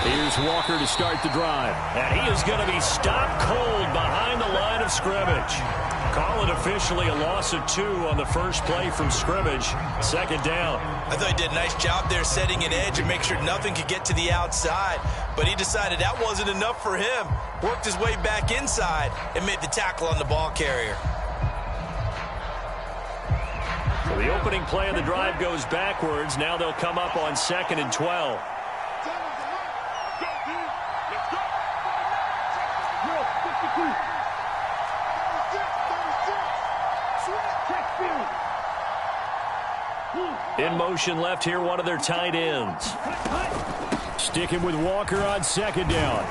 Here's Walker to start the drive. And he is going to be stopped cold behind the line of scrimmage. Call it officially a loss of 2 on the first play from scrimmage. Second down. I thought he did a nice job there setting an edge and make sure nothing could get to the outside. But he decided that wasn't enough for him. Worked his way back inside and made the tackle on the ball carrier. So the opening play of the drive goes backwards. Now they'll come up on 2nd and 12. In motion left here, one of their tight ends. Sticking with Walker on 2nd down.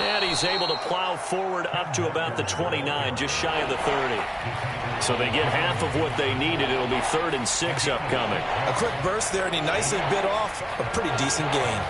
And he's able to plow forward up to about the 29, just shy of the 30. So they get half of what they needed. It'll be 3rd and 6 upcoming. A quick burst there, and he nicely bit off a pretty decent gain.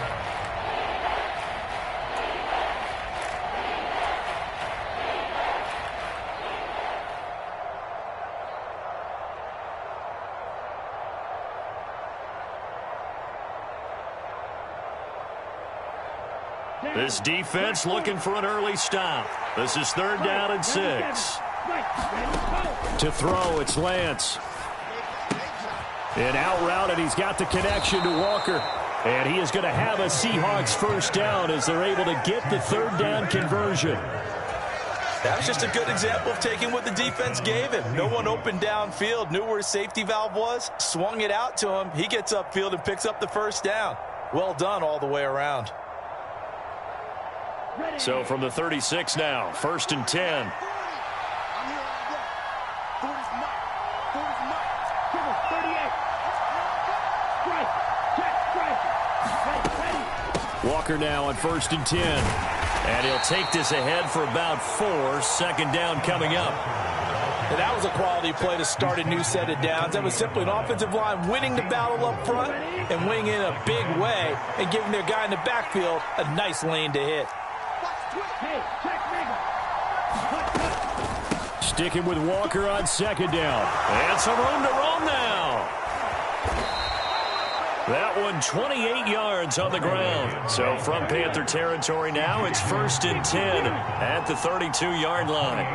This defense looking for an early stop. This is 3rd down and 6. To throw, it's Lance. And out route, and he's got the connection to Walker. And he is going to have a Seahawks first down as they're able to get the 3rd down conversion. That was just a good example of taking what the defense gave him. No one open downfield, knew where his safety valve was, swung it out to him. He gets upfield and picks up the first down. Well done all the way around. So from the 36 now, 1st and 10. Walker now on 1st and 10. And he'll take this ahead for about 4. 2nd down coming up. And that was a quality play to start a new set of downs. That was simply an offensive line winning the battle up front and winning in a big way and giving their guy in the backfield a nice lane to hit. Sticking with Walker on 2nd down. And some room to roam now. That one 28 yards on the ground. So from Panther territory now, it's 1st and 10 at the 32-yard line.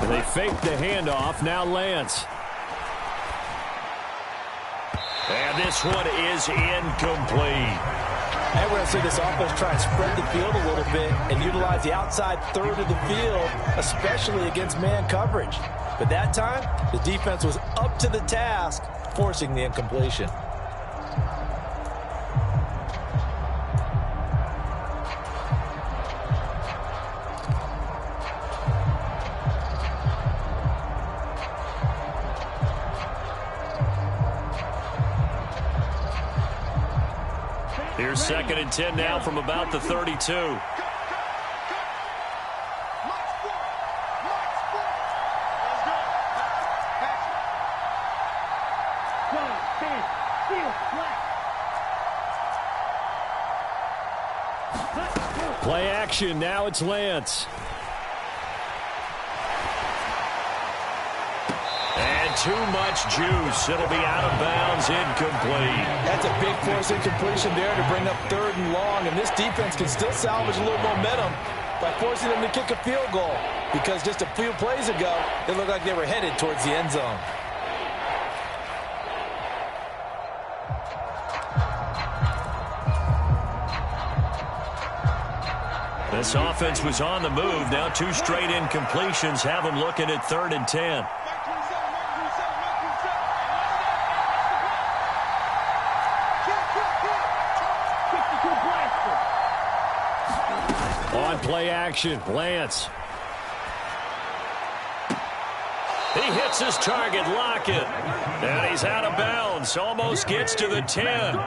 And they fake the handoff. Now Lance. And this one is incomplete. And we're going to see this offense try and spread the field a little bit and utilize the outside third of the field, especially against man coverage. But that time, the defense was up to the task, forcing the incompletion. Here's 2nd and 10 now from about the 32. Play action. Now it's Lance. Too much juice. It'll be out of bounds, incomplete. That's a big force incompletion there to bring up 3rd and long, and this defense can still salvage a little momentum by forcing them to kick a field goal, because just a few plays ago, it looked like they were headed towards the end zone. This offense was on the move. Now 2 straight incompletions have them looking at 3rd and 10. On play action, Lance. He hits his target, Lockett. And he's out of bounds. Almost gets to the 10.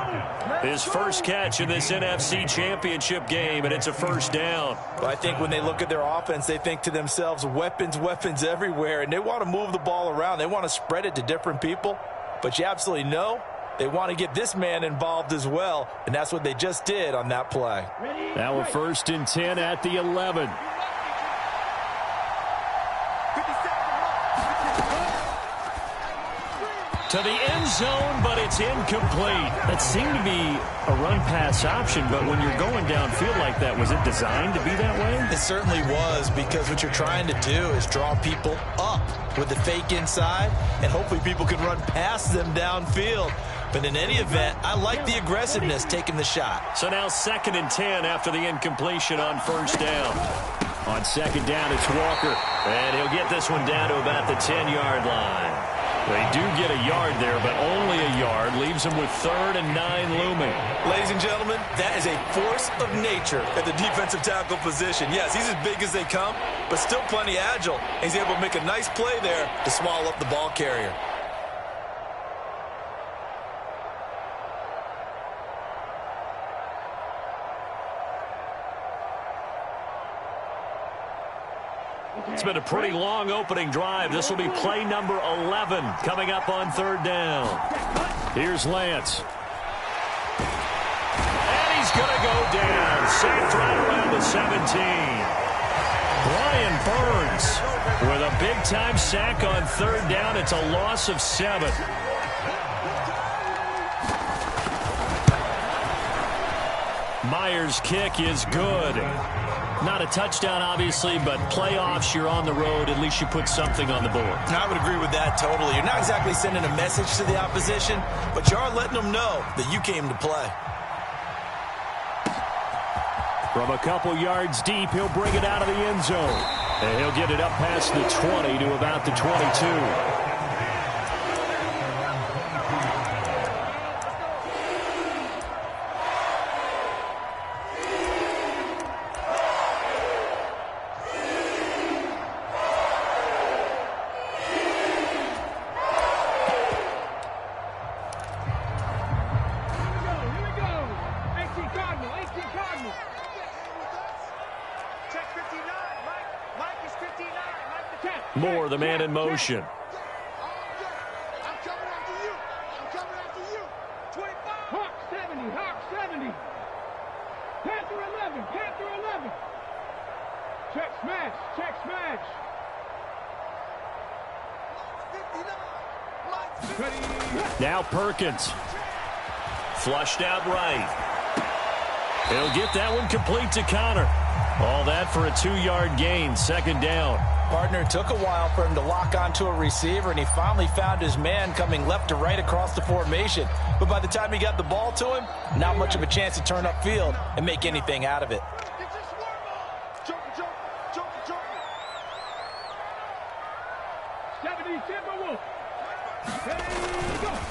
His first catch in this NFC Championship game, and it's a first down. But I think when they look at their offense, they think to themselves, weapons, weapons everywhere, and they want to move the ball around. They want to spread it to different people. But you absolutely know they want to get this man involved as well, and that's what they just did on that play. Now a 1st and 10 at the 11. To the end zone, but it's incomplete. That seemed to be a run-pass option, but when you're going downfield like that, was it designed to be that way? It certainly was, because what you're trying to do is draw people up with the fake inside, and hopefully people can run past them downfield. But in any event, I like the aggressiveness taking the shot. So now 2nd and 10 after the incompletion on first down. On 2nd down, it's Walker. And he'll get this one down to about the 10-yard line. They do get a yard there, but only a yard. Leaves them with 3rd and 9 looming. Ladies and gentlemen, that is a force of nature at the defensive tackle position. Yes, he's as big as they come, but still plenty agile. He's able to make a nice play there to swallow up the ball carrier. It's been a pretty long opening drive. This will be play number 11 coming up on 3rd down. Here's Lance. And he's going to go down. Sacked right around the 17. Brian Burns with a big-time sack on 3rd down. It's a loss of 7. Myers' kick is good. Not a touchdown, obviously, but playoffs, you're on the road. At least you put something on the board. I would agree with that totally. You're not exactly sending a message to the opposition, but you are letting them know that you came to play. From a couple yards deep, he'll bring it out of the end zone. And he'll get it up past the 20 to about the 22. Moore, the man in motion. I'm coming after you. I'm coming after you. 25. Hawk 70. Hawk 70. Panther 11. Panther 11. Check smash. Check smash. 59. Now Perkins. Flushed out right. He'll get that one complete to Connor. All that for a 2-yard gain. 2nd down. Partner, took a while for him to lock onto a receiver, and he finally found his man coming left to right across the formation. But by the time he got the ball to him, not much of a chance to turn upfield and make anything out of it.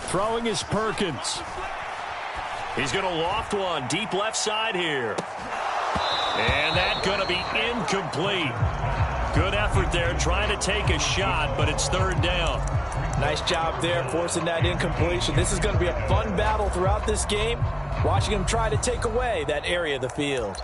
Throwing is Perkins. He's going to loft one deep left side here. And that's going to be incomplete. Good effort there trying to take a shot, but it's 3rd down. Nice job there forcing that incompletion. This is going to be a fun battle throughout this game, watching him try to take away that area of the field.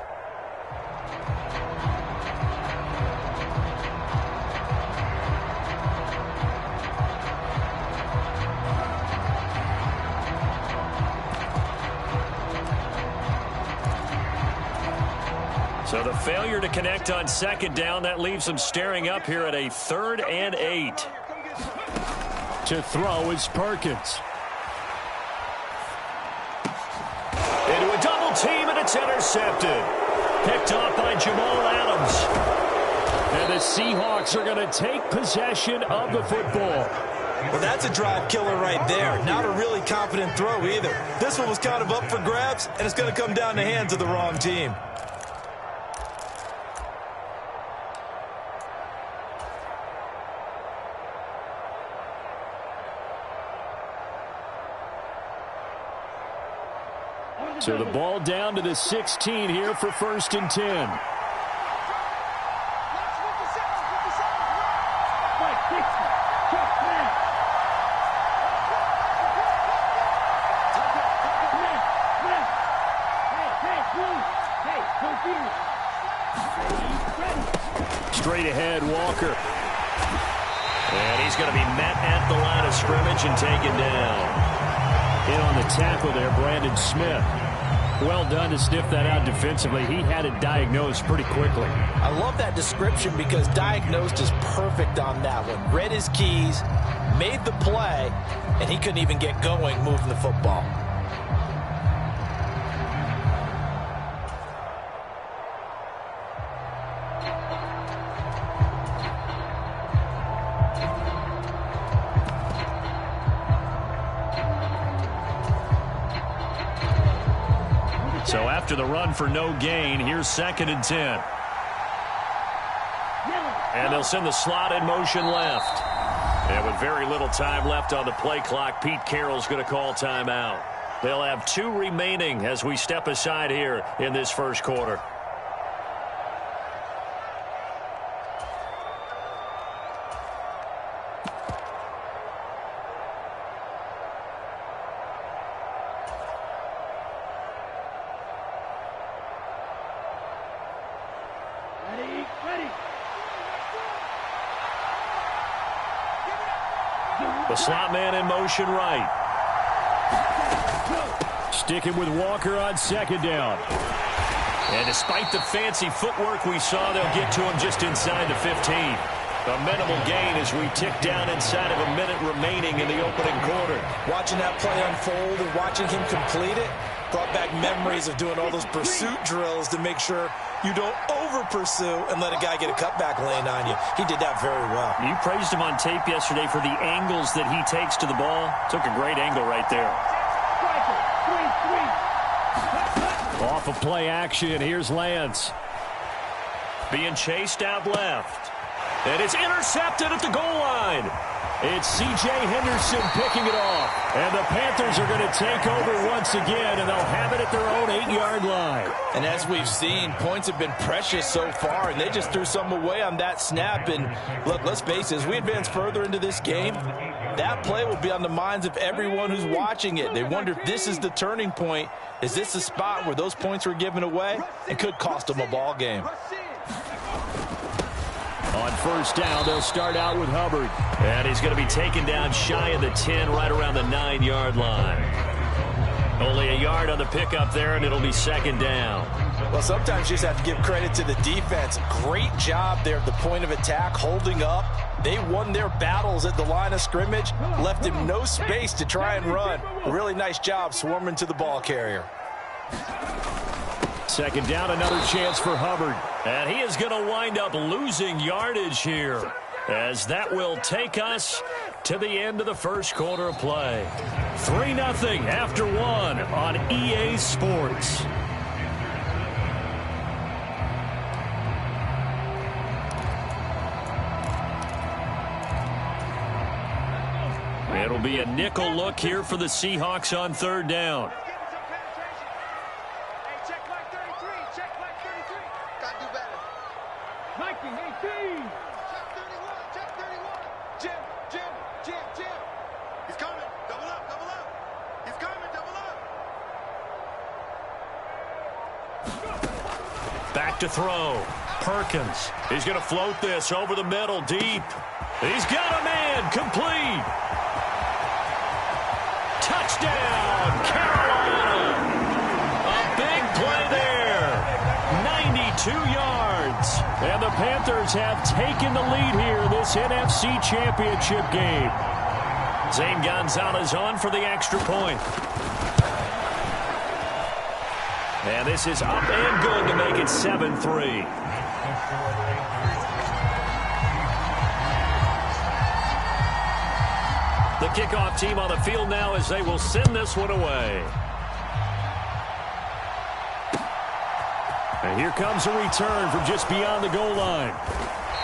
So the failure to connect on 2nd down, that leaves them staring up here at a 3rd and 8. To throw is Perkins. Into a double team, and it's intercepted. Picked off by Jamal Adams. And the Seahawks are going to take possession of the football. Well, that's a drive killer right there. Not a really confident throw either. This one was kind of up for grabs, and it's going to come down the hands of the wrong team. So the ball down to the 16 here for 1st and 10. Straight ahead, Walker. And he's going to be met at the line of scrimmage and taken down. In on the tackle there, Brandon Smith. Well done to sniff that out defensively. He had it diagnosed pretty quickly. I love that description because diagnosed is perfect on that one. Read his keys, made the play, and he couldn't even get going moving the football. So after the run for no gain, here's 2nd and 10. And they'll send the slot in motion left. And with very little time left on the play clock, Pete Carroll's going to call timeout. They'll have 2 remaining as we step aside here in this first quarter. The slot man in motion right. Sticking with Walker on 2nd down. And despite the fancy footwork we saw, they'll get to him just inside the 15. A minimal gain as we tick down inside of a minute remaining in the opening quarter. Watching that play unfold and watching him complete it brought back memories of doing all those pursuit drills to make sure you don't over-pursue and let a guy get a cutback lane on you. He did that very well. You praised him on tape yesterday for the angles that he takes to the ball. Took a great angle right there. Off of play action, here's Lance. Being chased out left. And it's intercepted at the goal line. It's C.J. Henderson picking it off. And the Panthers are going to take over once again, and they'll have it at their own 8-yard line. And as we've seen, points have been precious so far, and they just threw some away on that snap. And look, let's face it, as we advance further into this game, that play will be on the minds of everyone who's watching it. They wonder if this is the turning point. Is this the spot where those points were given away? It could cost them a ball game. On 1st down, they'll start out with Hubbard. And he's going to be taken down shy of the 10, right around the 9-yard line. Only a yard on the pickup there, and it'll be 2nd down. Well, sometimes you just have to give credit to the defense. Great job there at the point of attack, holding up. They won their battles at the line of scrimmage, left him no space to try and run. A really nice job swarming to the ball carrier. 2nd down, another chance for Hubbard. And he is going to wind up losing yardage here, as that will take us to the end of the first quarter of play. 3-0 after 1 on EA Sports. It'll be a nickel look here for the Seahawks on 3rd down. Back to throw. Perkins. He's going to float this over the middle deep. He's got a man. Complete. Touchdown, Carolina. A big play there. 92 yards. And the Panthers have taken the lead here in this NFC Championship game. Zane Gonzalez on for the extra point. And this is up and good to make it 7-3. The kickoff team on the field now as they will send this one away. And here comes a return from just beyond the goal line.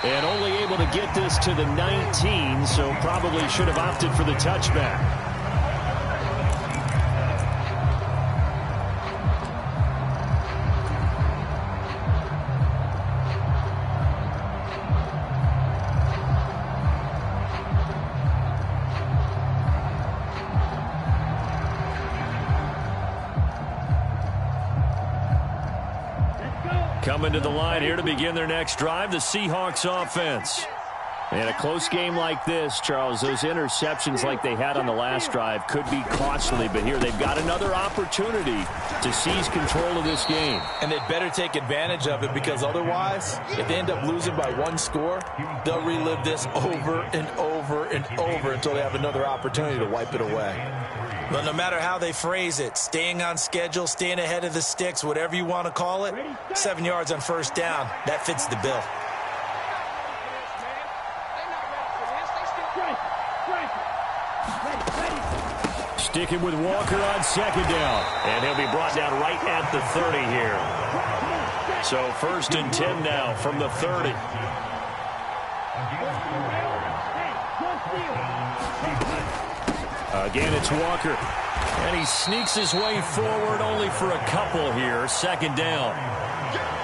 And only able to get this to the 19, so probably should have opted for the touchback. Let's go. Coming to the line here to begin their next drive, the Seahawks offense. In a close game like this, Charles, those interceptions like they had on the last drive could be costly, but here they've got another opportunity to seize control of this game. And they'd better take advantage of it, because otherwise, if they end up losing by one score, they'll relive this over and over and over until they have another opportunity to wipe it away. But no matter how they phrase it, staying on schedule, staying ahead of the sticks, whatever you want to call it, 7 yards on first down, that fits the bill. Sticking with Walker on second down. And he'll be brought down right at the 30 here. So 1st and 10 now from the 30. Again, it's Walker. And he sneaks his way forward only for a couple here. 2nd down.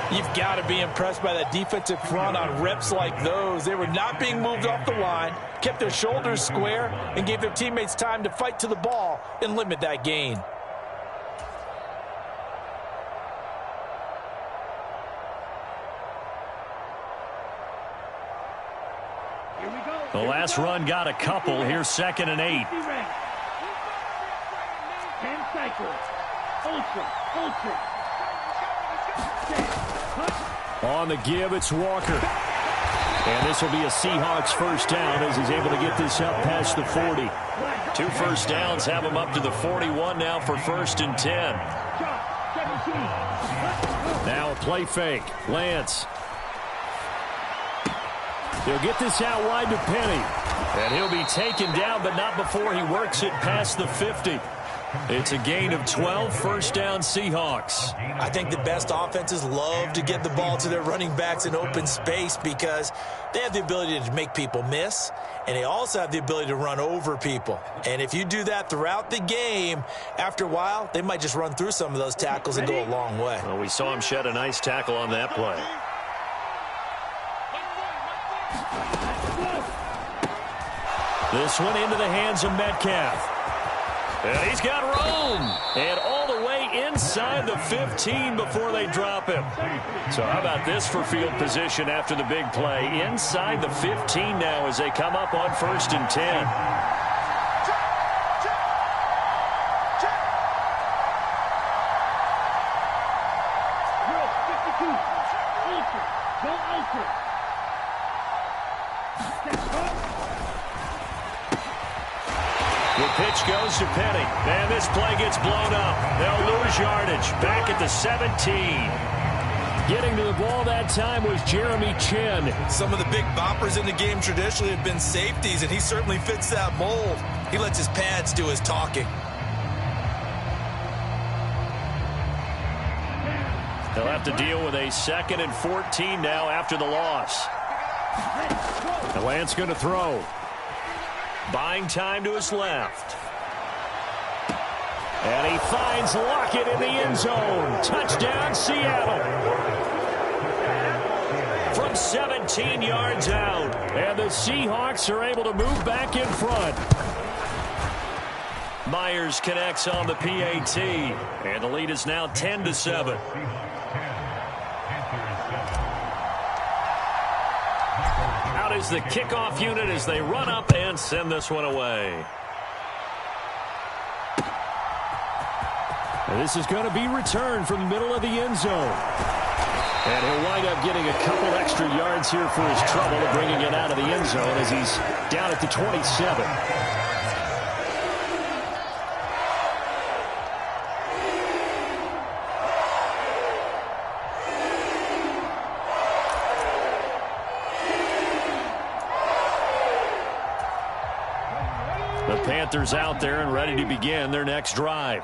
You've got to be impressed by that defensive front on reps like those. They were not being moved off the line, kept their shoulders square, and gave their teammates time to fight to the ball and limit that gain. The last run got a couple. Here's 2nd and 8. 10 seconds. Ultra. On the give, it's Walker. And this will be a Seahawks first down as he's able to get this up past the 40. 2 first downs have him up to the 41 now for 1st and 10. Now a play fake. Lance. He'll get this out wide to Penny. And he'll be taken down, but not before he works it past the 50. It's a gain of 12, 1st down Seahawks. I think the best offenses love to get the ball to their running backs in open space because they have the ability to make people miss, and they also have the ability to run over people. And if you do that throughout the game, after a while, they might just run through some of those tackles and go a long way. Well, we saw him shed a nice tackle on that play. This one into the hands of Metcalf. And he's got room. And all the way inside the 15 before they drop him. So how about this for field position after the big play? Inside the 15 now as they come up on 1st and 10. The pitch goes to Penny. And this play gets blown up. They'll lose yardage. Back at the 17. Getting to the ball that time was Jeremy Chin. Some of the big boppers in the game traditionally have been safeties, and he certainly fits that mold. He lets his pads do his talking. They'll have to deal with a 2nd and 14 now after the loss. The Lance going to throw. Buying time to his left. And he finds Lockett in the end zone. Touchdown, Seattle. From 17 yards out. And the Seahawks are able to move back in front. Myers connects on the PAT. And the lead is now 10-7. Out is the kickoff unit as they run up and send this one away. And this is going to be returned from the middle of the end zone. And he'll wind up getting a couple extra yards here for his trouble of bringing it out of the end zone as he's down at the 27. The Panthers out there and ready to begin their next drive.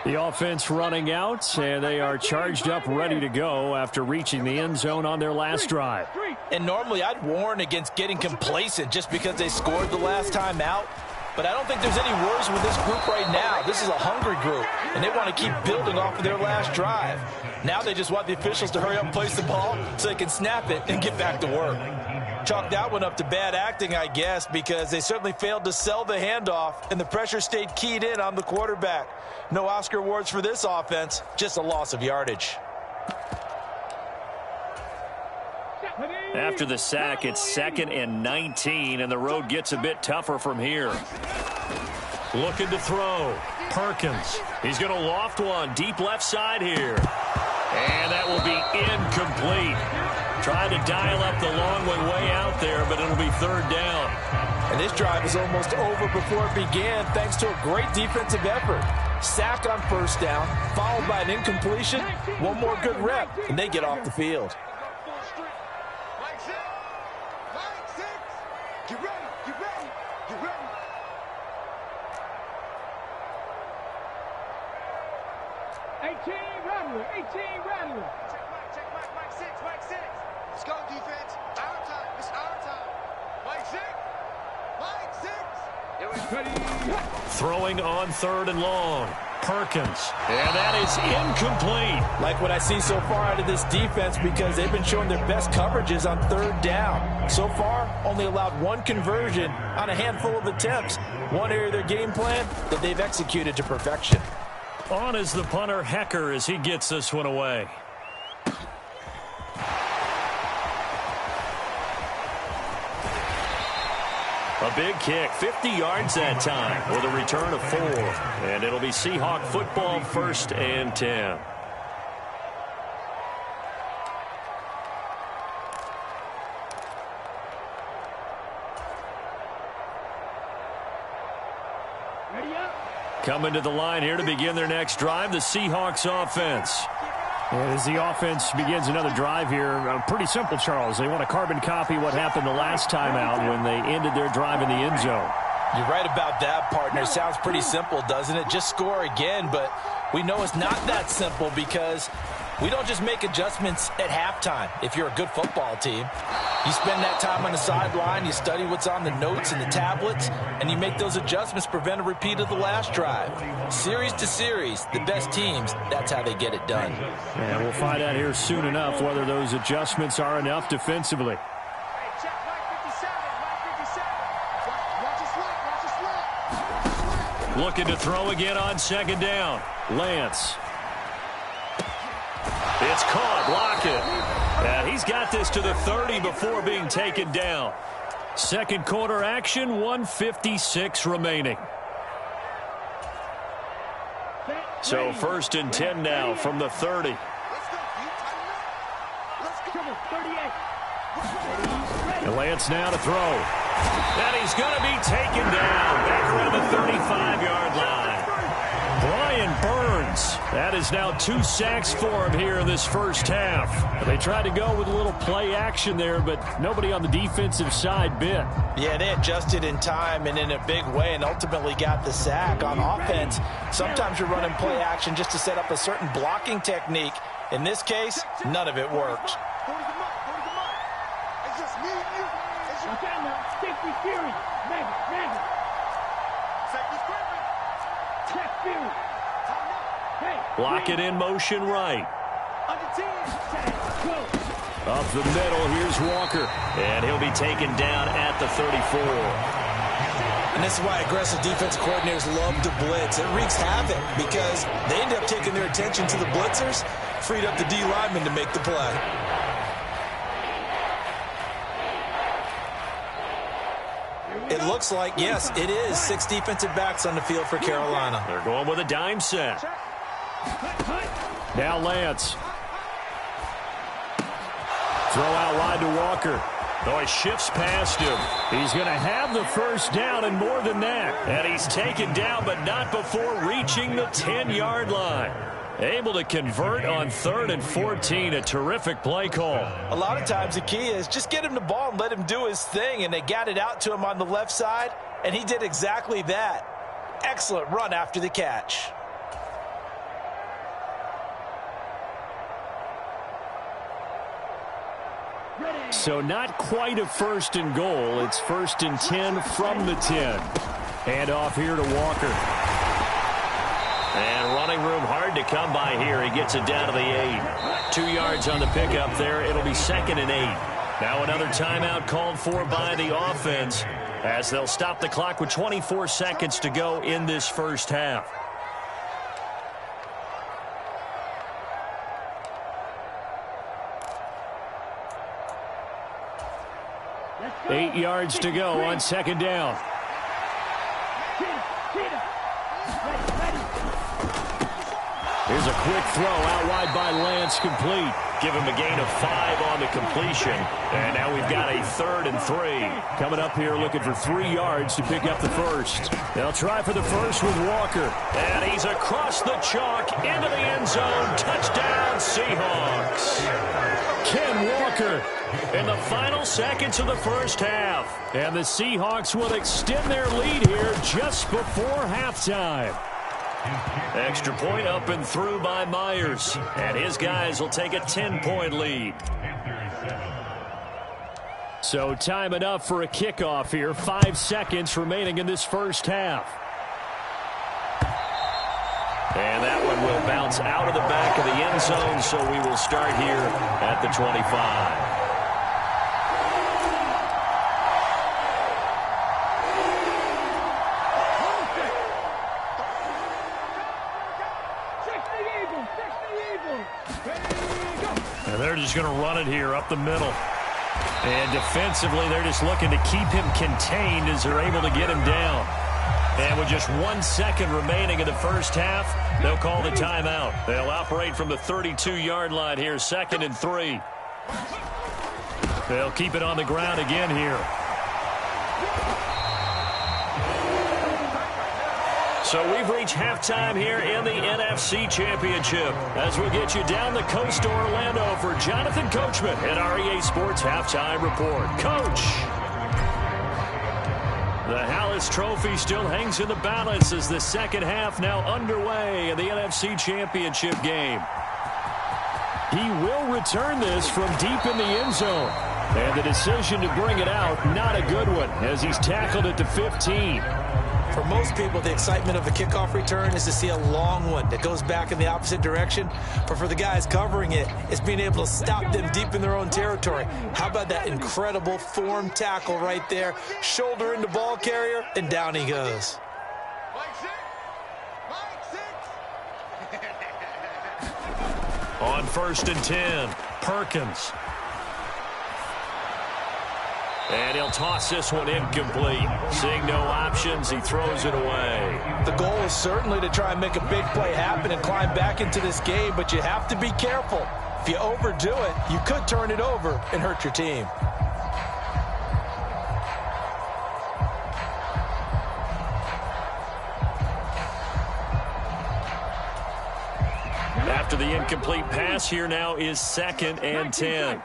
The offense running out, and they are charged up, ready to go after reaching the end zone on their last drive. And normally I'd warn against getting complacent just because they scored the last time out. But I don't think there's any worries with this group right now. This is a hungry group, and they want to keep building off of their last drive. Now they just want the officials to hurry up and place the ball so they can snap it and get back to work. Chalk that one up to bad acting, I guess, because they certainly failed to sell the handoff, and the pressure stayed keyed in on the quarterback. No Oscar awards for this offense, just a loss of yardage. After the sack, it's 2nd and 19, and the road gets a bit tougher from here. Looking to throw. Perkins. He's going to loft one deep left side here. And that will be incomplete. Trying to dial up the long way out there, but it'll be 3rd down. And this drive is almost over before it began thanks to a great defensive effort. Sack on 1st down, followed by an incompletion. One more good rep, and they get off the field. Get ready, get ready, get ready. Rattler, 18 Rattler. Check Mike 6. Let's go, defense. Our time, it's our time. Mike 6. Ready. Throwing on 3rd and long. Perkins. And that is incomplete. Like what I see so far out of this defense because they've been showing their best coverages on 3rd down. So far, only allowed 1 conversion on a handful of attempts. One area of their game plan that they've executed to perfection. On is the punter, Hecker, as he gets this one away. A big kick, 50 yards that time with a return of 4. And it'll be Seahawk football, 1st and 10. Ready up. Coming to the line here to begin their next drive, the Seahawks offense. As the offense begins another drive here, pretty simple, Charles. They want to carbon copy what happened the last time out when they ended their drive in the end zone. You're right about that, partner. Sounds pretty simple, doesn't it? Just score again, but we know it's not that simple because we don't just make adjustments at halftime if you're a good football team. You spend that time on the sideline, you study what's on the notes and the tablets, and you make those adjustments, prevent a repeat of the last drive. Series to series, the best teams, that's how they get it done. And we'll find out here soon enough whether those adjustments are enough defensively. Hey, check Mike 57. Watch your slip. Looking to throw again on 2nd down. Lance. It's caught. Lock it. And he's got this to the 30 before being taken down. 2nd quarter action, 1:56 remaining. So 1st and 10 now from the 30. Let's go. 38. And Lance now to throw. And he's going to be taken down back around the 35-yard line. Brian Burns. That is now 2 sacks for him here in this first half. They tried to go with a little play action there, but nobody on the defensive side bit. Yeah, they adjusted in time and in a big way and ultimately got the sack. On offense, sometimes you're running play action just to set up a certain blocking technique. In this case, none of it worked. Go to the mark. It's just me and you. Watch out now. Safety Fury. Magic. Safety Fury. Check Fury. Hey. Block it in motion right. Under 10. Go. Up the middle, here's Walker. And he'll be taken down at the 34. And this is why aggressive defensive coordinators love to blitz. It wreaks havoc because they end up taking their attention to the blitzers, freed up the D lineman to make the play. It looks like, yes, it is 6 defensive backs on the field for Carolina. They're going with a dime set. Now Lance. Throw out wide to Walker. Oh, he shifts past him. He's going to have the first down and more than that. And he's taken down, but not before reaching the 10-yard line. Able to convert on 3rd and 14. A terrific play call. A lot of times the key is just get him the ball and let him do his thing, and they got it out to him on the left side, and he did exactly that. Excellent run after the catch. So not quite a 1st and goal. It's 1st and 10 from the 10. Hand off here to Walker. And running room hard to come by here. He gets it down to the 8. 2 yards on the pickup there. It'll be 2nd and 8. Now another timeout called for by the offense as they'll stop the clock with 24 seconds to go in this first half. 8 yards to go on second down. Here's a quick throw out wide by Lance, complete. Give him a gain of 5 on the completion. And now we've got a 3rd and 3. Coming up here looking for 3 yards to pick up the first. They'll try for the first with Walker. And he's across the chalk into the end zone. Touchdown, Seahawks. Ken Walker. In the final seconds of the first half. And the Seahawks will extend their lead here just before halftime. Extra point up and through by Myers. And his guys will take a 10-point lead. So time enough for a kickoff here. 5 seconds remaining in this first half. And that one will bounce out of the back of the end zone, so we will start here at the 25. And they're just going to run it here up the middle. And defensively, they're just looking to keep him contained as they're able to get him down. And with just 1 second remaining in the first half, they'll call the timeout. They'll operate from the 32-yard line here, 2nd and 3. They'll keep it on the ground again here. So we've reached halftime here in the NFC Championship as we get you down the coast to Orlando for Jonathan Coachman at our EA Sports Halftime Report. Coach! The Hallis Trophy still hangs in the balance as the second half now underway in the NFC Championship game. He will return this from deep in the end zone. And the decision to bring it out, not a good one, as he's tackled at the 15. For most people, the excitement of a kickoff return is to see a long one that goes back in the opposite direction. But for the guys covering it, it's being able to stop them deep in their own territory. How about that incredible form tackle right there? Shoulder into ball carrier, and down he goes. On 1st and 10, Perkins. And he'll toss this one incomplete. Seeing no options, he throws it away. The goal is certainly to try and make a big play happen and climb back into this game, but you have to be careful. If you overdo it, you could turn it over and hurt your team. After the incomplete pass, here now is 2nd and 10.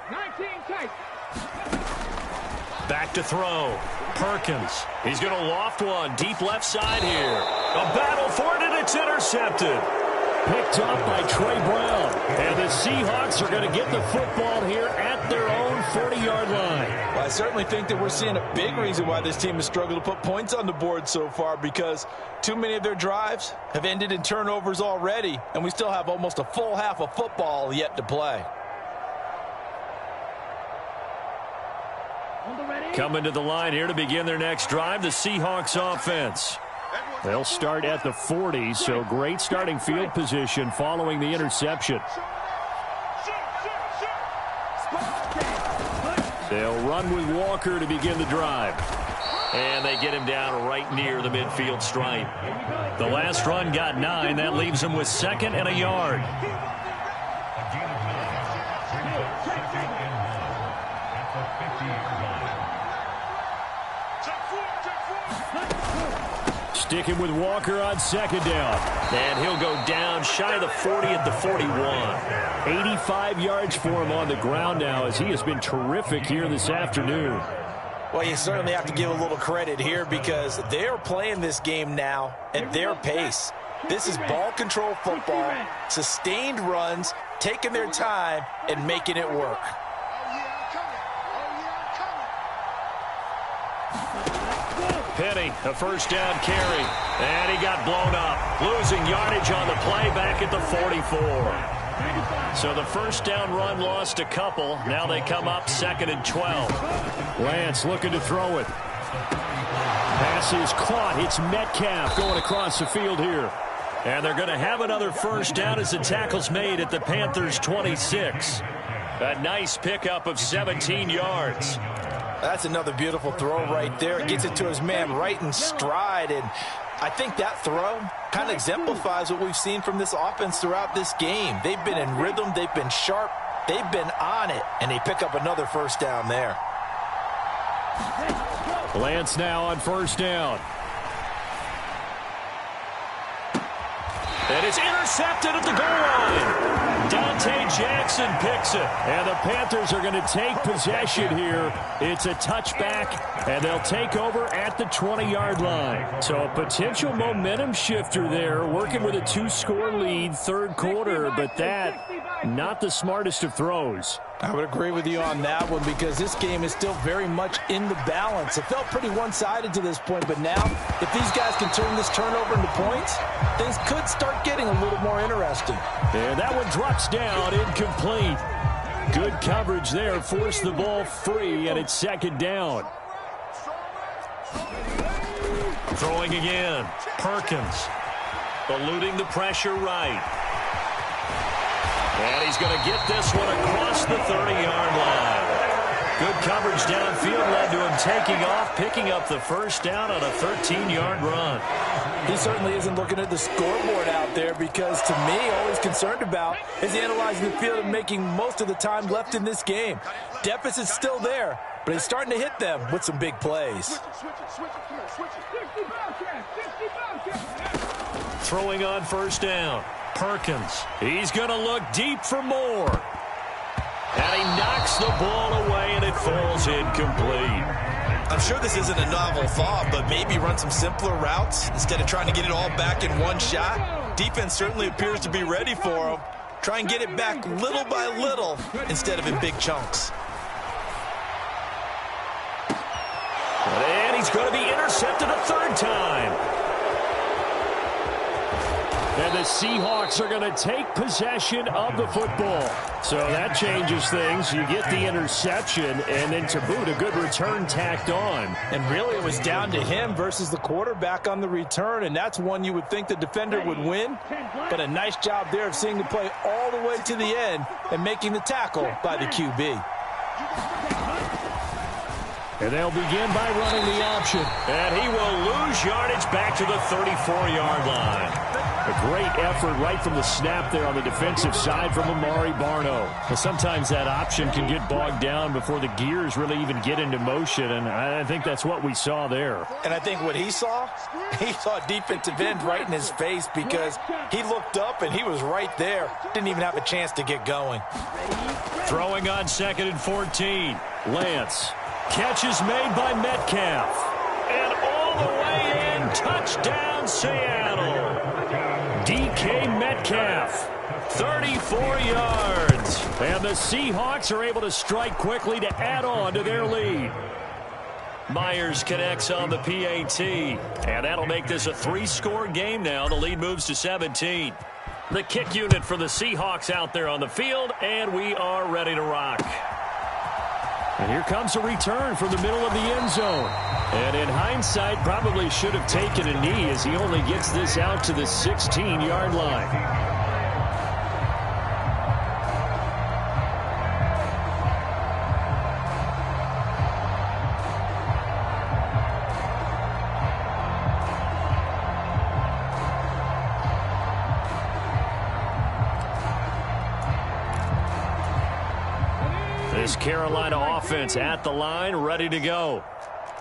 Back to throw. Perkins. He's going to loft one deep left side here. A battle for it, and it's intercepted. Picked up by Trey Brown. And the Seahawks are going to get the football here at their own 40-yard line. Well, I certainly think that we're seeing a big reason why this team has struggled to put points on the board so far, because too many of their drives have ended in turnovers already, and we still have almost a full half of football yet to play. Coming to the line here to begin their next drive, the Seahawks offense. They'll start at the 40, so great starting field position following the interception. They'll run with Walker to begin the drive. And they get him down right near the midfield stripe. The last run got 9. That leaves him with 2nd and a yard. Sticking with Walker on 2nd down. And he'll go down shy of the 40 at the 41. 85 yards for him on the ground now, as he has been terrific here this afternoon. Well, you certainly have to give a little credit here, because they're playing this game now at their pace. This is ball control football, sustained runs, taking their time, and making it work. Penny, a first down carry. And he got blown up. Losing yardage on the play back at the 44. So the first down run lost a couple. Now they come up 2nd and 12. Lance looking to throw it. Pass is caught. It's Metcalf going across the field here. And they're going to have another first down as the tackle's made at the Panthers' 26. A nice pickup of 17 yards. That's another beautiful throw right there. Gets it to his man right in stride. And I think that throw kind of exemplifies what we've seen from this offense throughout this game. They've been in rhythm. They've been sharp. They've been on it. And they pick up another first down there. Lance now on first down. And it's intercepted at the goal line. Dante Jackson picks it. And the Panthers are going to take possession here. It's a touchback, and they'll take over at the 20-yard line. So a potential momentum shifter there, working with a 2-score lead, third quarter, but that, not the smartest of throws. I would agree with you on that one because this game is still very much in the balance. It felt pretty one-sided to this point, but now if these guys can turn this turnover into points, things could start getting a little more interesting. And that one drops down, incomplete. Good coverage there, forced the ball free, and it's second down. Throwing again. Perkins eluding the pressure right. And he's going to get this one across the 30-yard line. Good coverage downfield led to him taking off, picking up the first down on a 13-yard run. He certainly isn't looking at the scoreboard out there because, to me, all he's concerned about is analyzing the field and making most of the time left in this game. Deficit's still there, but he's starting to hit them with some big plays. Throwing on first down. Perkins. He's going to look deep for more. And he knocks the ball away, and it falls incomplete. I'm sure this isn't a novel thought, but maybe run some simpler routes instead of trying to get it all back in one shot. Defense certainly appears to be ready for him. Try and get it back little by little instead of in big chunks. And he's going to be intercepted a third time. And the Seahawks are going to take possession of the football. So that changes things. You get the interception, and then to boot, a good return tacked on. And really, it was down to him versus the quarterback on the return, and that's one you would think the defender would win. But a nice job there of seeing the play all the way to the end and making the tackle by the QB. And they'll begin by running the option. And he will lose yardage back to the 34-yard line. A great effort right from the snap there on the defensive side from Amari Barno. Well, sometimes that option can get bogged down before the gears really even get into motion, and I think that's what we saw there. And I think what he saw defensive end right in his face because he looked up and he was right there. Didn't even have a chance to get going. Throwing on 2nd and 14. Lance. Catch is made by Metcalf. And all the way in, touchdown Seattle. DK Metcalf, 34 yards. And the Seahawks are able to strike quickly to add on to their lead. Myers connects on the PAT. And that'll make this a 3-score game now. The lead moves to 17. The kick unit for the Seahawks out there on the field, and we are ready to rock. And here comes a return from the middle of the end zone. And in hindsight, probably should have taken a knee as he only gets this out to the 16-yard line. This Carolina offense at the line, ready to go.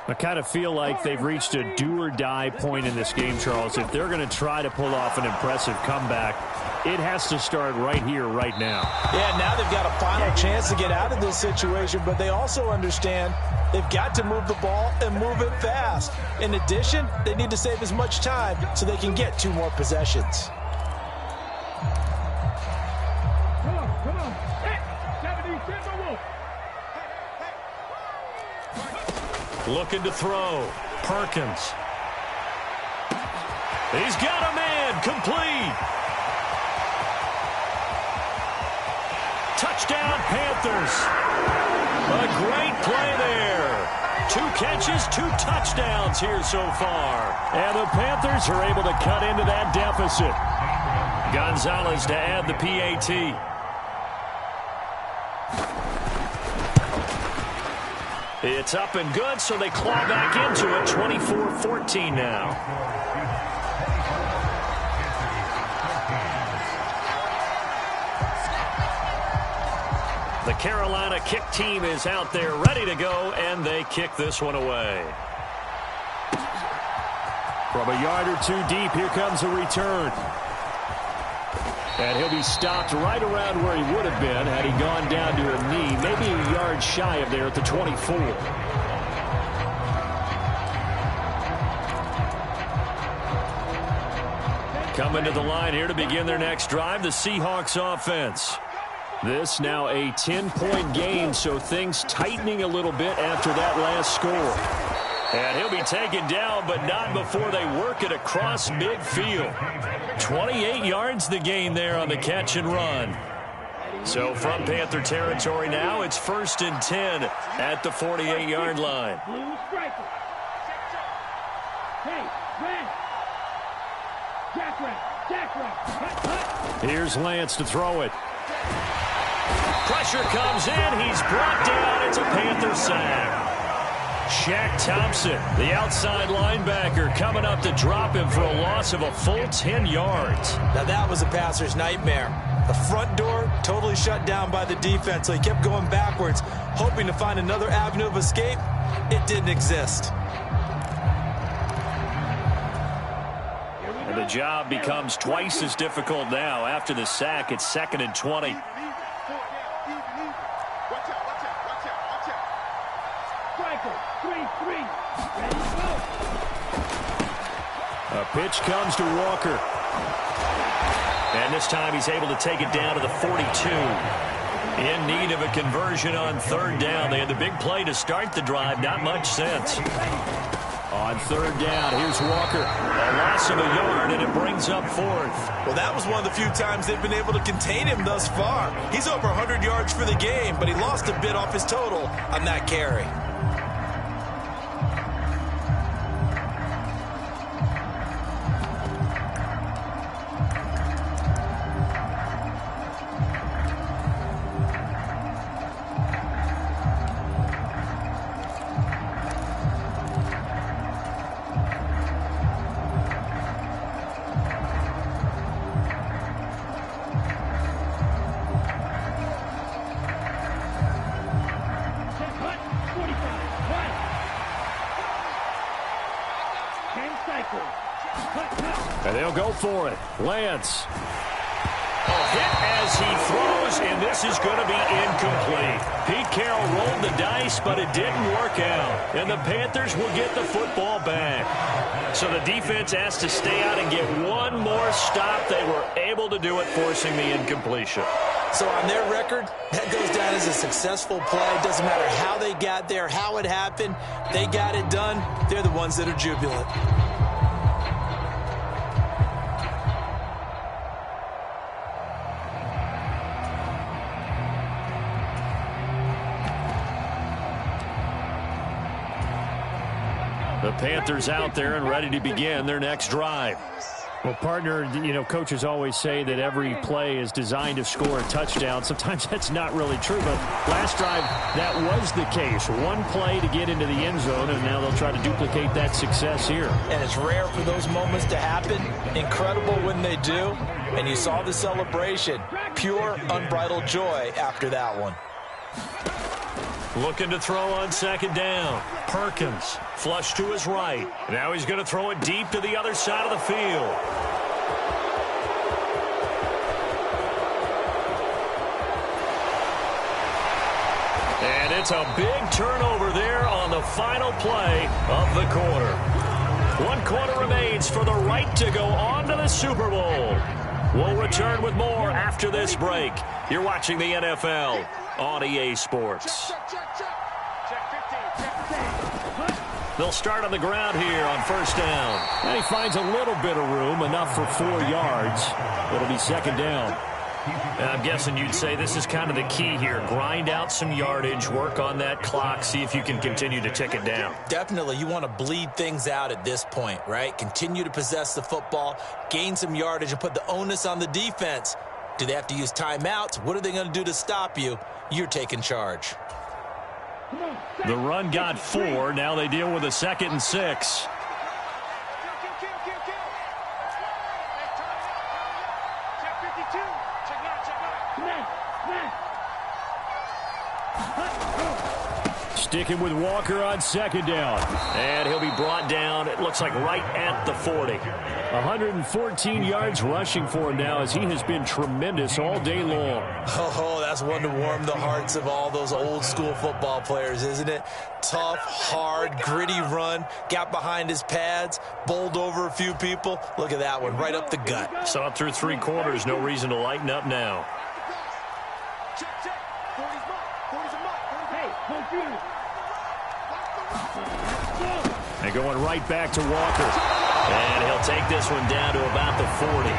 I kind of feel like they've reached a do-or-die point in this game, Charles. If they're going to try to pull off an impressive comeback, it has to start right here, right now. Yeah, now they've got a final chance to get out of this situation, but they also understand they've got to move the ball and move it fast. In addition, they need to save as much time so they can get 2 more possessions. Come on. Hey, 70 Wolf. Looking to throw. Perkins. He's got a man. Complete. Touchdown, Panthers. A great play there. 2 catches, 2 touchdowns here so far. And the Panthers are able to cut into that deficit. Gonzalez to add the PAT. It's up and good, so they claw back into it. 24-14 now. The Carolina kick team is out there ready to go, and they kick this one away. From a yard or two deep, here comes a return. And he'll be stopped right around where he would have been had he gone down to a knee, maybe a yard shy of there at the 24. Coming to the line here to begin their next drive, the Seahawks offense. This now a 10-point game, so things tightening a little bit after that last score. And he'll be taken down, but not before they work it across midfield. 28 yards the gain there on the catch and run. So from Panther territory now, it's 1st and 10 at the 48-yard line. Here's Lance to throw it. Pressure comes in. He's brought down. It's a Panther sack. Shaq Thompson, the outside linebacker, coming up to drop him for a loss of a full 10 yards. Now that was a passer's nightmare. The front door totally shut down by the defense, so he kept going backwards, hoping to find another avenue of escape. It didn't exist. And the job becomes twice as difficult now. After the sack, it's 2nd and 20. A pitch comes to Walker. And this time he's able to take it down to the 42. In need of a conversion on 3rd down. They had the big play to start the drive. Not much sense. On 3rd down, here's Walker. A loss of a yard, and it brings up 4th. Well, that was one of the few times they've been able to contain him thus far. He's over 100 yards for the game, but he lost a bit off his total on that carry. And they'll go for it. Lance. A hit as he throws, and this is going to be incomplete. Pete Carroll rolled the dice, but it didn't work out. And the Panthers will get the football back. So the defense has to stay out and get one more stop. They were able to do it, forcing the incompletion. So on their record, that goes down as a successful play. It doesn't matter how they got there, how it happened. They got it done. They're the ones that are jubilant. The Panthers out there and ready to begin their next drive. Well, partner, you know, coaches always say that every play is designed to score a touchdown. Sometimes that's not really true, but last drive, that was the case. One play to get into the end zone, and now they'll try to duplicate that success here. And it's rare for those moments to happen. Incredible when they do. And you saw the celebration. Pure, unbridled joy after that one. Looking to throw on 2nd down. Perkins, flush to his right. Now he's going to throw it deep to the other side of the field. And it's a big turnover there on the final play of the quarter. 1 quarter remains for the right to go on to the Super Bowl. We'll return with more after this break. You're watching the NFL on EA Sports. They'll start on the ground here on 1st down. And he finds a little bit of room, enough for 4 yards. It'll be 2nd down. And I'm guessing you'd say this is kind of the key here. Grind out some yardage, work on that clock, see if you can continue to tick it down. Definitely, you want to bleed things out at this point, right? Continue to possess the football, gain some yardage, and put the onus on the defense. Do they have to use timeouts? What are they going to do to stop you? You're taking charge. The run got 4. Now they deal with a 2nd and 6. Sticking with Walker on 2nd down. And he'll be brought down, it looks like, right at the 40. 114 yards rushing for him now, as he has been tremendous all day long. Oh, that's one to warm the hearts of all those old school football players, isn't it? Tough, hard, gritty run. Got behind his pads, bowled over a few people. Look at that one, right up the gut. Saw it through 3 quarters. No reason to lighten up now. And going right back to Walker. And he'll take this one down to about the 40.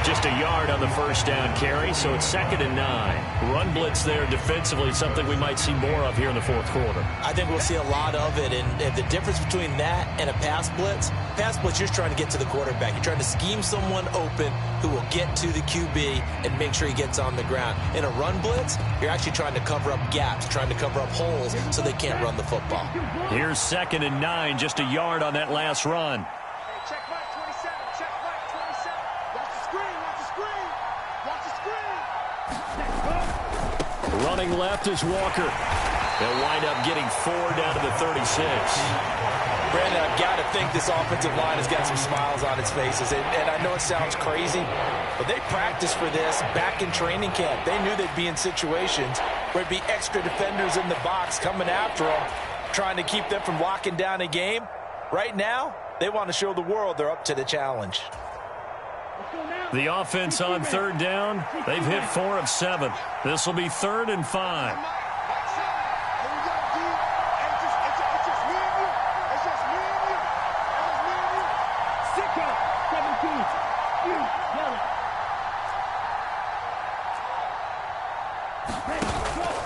Just a yard on the 1st down carry, so it's 2nd and 9. Run blitz there defensively, something we might see more of here in the 4th quarter. I think we'll see a lot of it, and the difference between that and a pass blitz, you're trying to get to the quarterback. You're trying to scheme someone open who will get to the QB and make sure he gets on the ground. In a run blitz, you're actually trying to cover up gaps, trying to cover up holes so they can't run the football. Here's 2nd and 9, just a yard on that last run. Running left is Walker. They'll wind up getting 4 down to the 36. Brandon, I've got to think this offensive line has got some smiles on its faces. And I know it sounds crazy, but they practiced for this back in training camp. They knew they'd be in situations where there'd be extra defenders in the box coming after them, trying to keep them from locking down a game. Right now, they want to show the world they're up to the challenge. The offense on 3rd down, they've hit 4 of 7. This will be 3rd and 5.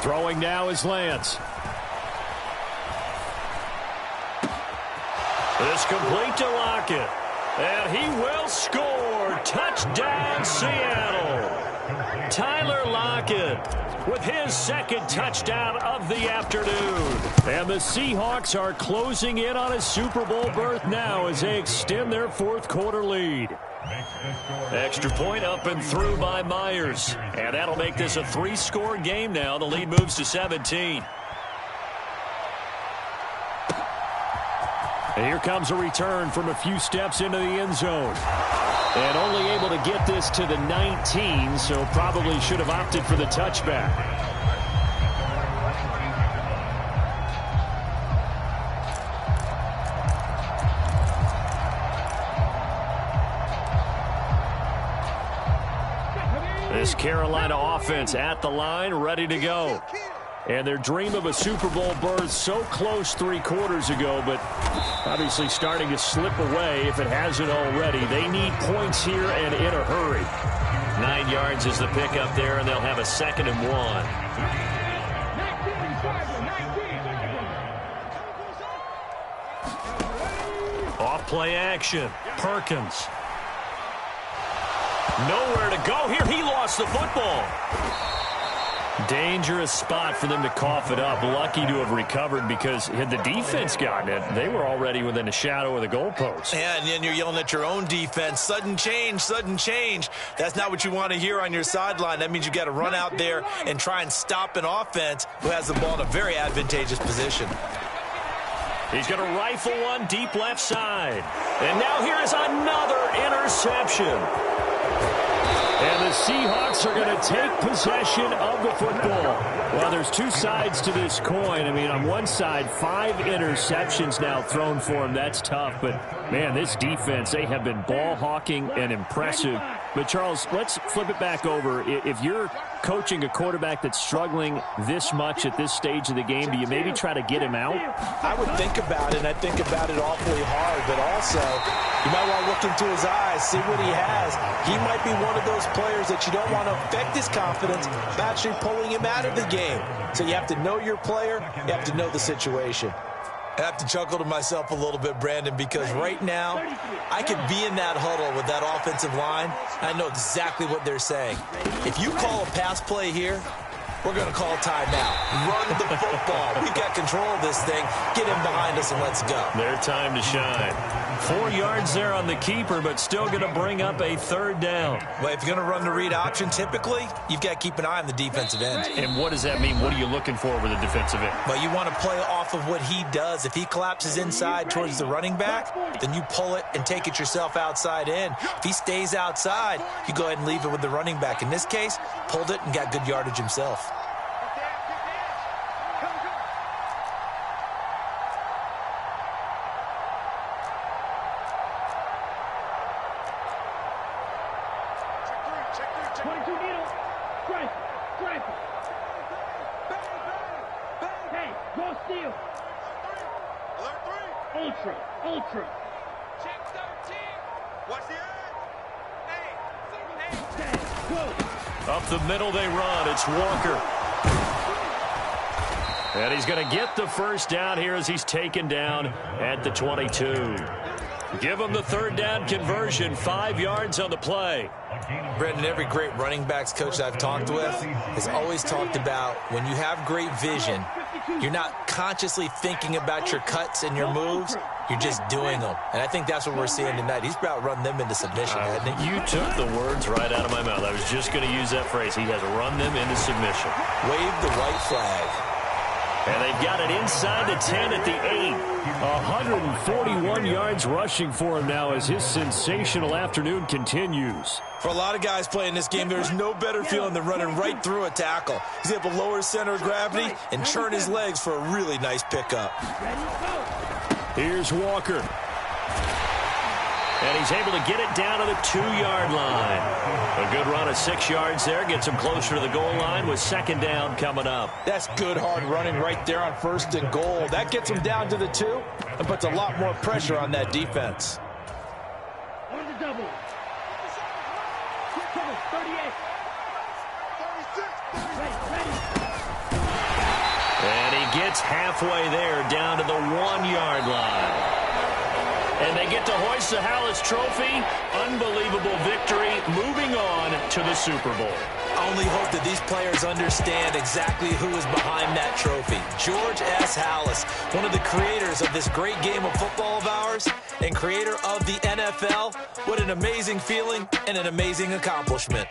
Throwing now is Lance. This complete to Lockett. And he will score. Touchdown, Seattle. Tyler Lockett with his 2nd touchdown of the afternoon. And the Seahawks are closing in on a Super Bowl berth now as they extend their 4th quarter lead. Extra point up and through by Myers. And that'll make this a 3-score game now. The lead moves to 17. And here comes a return from a few steps into the end zone. And only able to get this to the 19, so probably should have opted for the touchback. This Carolina offense at the line, ready to go. And their dream of a Super Bowl berth so close 3 quarters ago, but obviously starting to slip away if it hasn't already. They need points here and in a hurry. 9 yards is the pickup there, and they'll have a 2nd and 1. Off play action. Perkins. Nowhere to go here. He lost the football. Dangerous spot for them to cough it up. Lucky to have recovered, because had the defense gotten it, they were already within a shadow of the goalpost. Yeah, and then you're yelling at your own defense. Sudden change, sudden change. That's not what you want to hear on your sideline. That means you got to run out there and try and stop an offense who has the ball in a very advantageous position. He's going to rifle one deep left side. And now here is another interception. And the Seahawks are going to take possession of the football. Well, there's 2 sides to this coin. I mean, on one side, 5 interceptions now thrown for him. That's tough. But, man, this defense, they have been ball hawking and impressive. But, Charles, let's flip it back over. If you're coaching a quarterback that's struggling this much at this stage of the game, do you maybe try to get him out? I would think about it, and I think about it awfully hard. But also, you might want to look into his eyes, see what he has. He might be one of those players that you don't want to affect his confidence by actually pulling him out of the game. So you have to know your player. You have to know the situation. I have to chuckle to myself a little bit, Brandon, because right now I could be in that huddle with that offensive line. I know exactly what they're saying. If you call a pass play here, We're going to call timeout. Run the football. We've got control of this thing. Get him behind us and let's go. Their time to shine. 4 yards there on the keeper, but still going to bring up a third down. Well, if you're going to run the read option, typically, you've got to keep an eye on the defensive end. And what does that mean? What are you looking for with a defensive end? Well, you want to play off of what he does. If he collapses inside towards the running back, then you pull it and take it yourself outside in. If he stays outside, you go ahead and leave it with the running back. In this case, pulled it and got good yardage himself. Ultra. Check 13. Watch the edge. Up the middle they run. It's Walker. And he's going to get the first down here as he's taken down at the 22. Give him the third down conversion. 5 yards on the play. Brendan, every great running backs coach I've talked with has always talked about when you have great vision, you're not consciously thinking about your cuts and your moves. You're just doing them. And I think that's what we're seeing tonight. He's about run them into submission, hasn't he? You took the words right out of my mouth. I was just going to use that phrase. He has run them into submission. Wave the white flag. And they've got it inside the 10 at the 8. 141 yards rushing for him now as his sensational afternoon continues. For a lot of guys playing this game, there's no better feeling than running right through a tackle. He's able to lower his center of gravity and churn his legs for a really nice pickup. Here's Walker. And he's able to get it down to the 2-yard line. A good run of 6 yards there. Gets him closer to the goal line with second down coming up. That's good hard running right there on 1st and goal. That gets him down to the 2 and puts a lot more pressure on that defense. On the double. 38. And he gets halfway there down to the 1-yard line. And they get to hoist the Hallis Trophy. Unbelievable victory. Moving on to the Super Bowl. I only hope that these players understand exactly who is behind that trophy. George S. Hallis, one of the creators of this great game of football of ours and creator of the NFL. What an amazing feeling and an amazing accomplishment.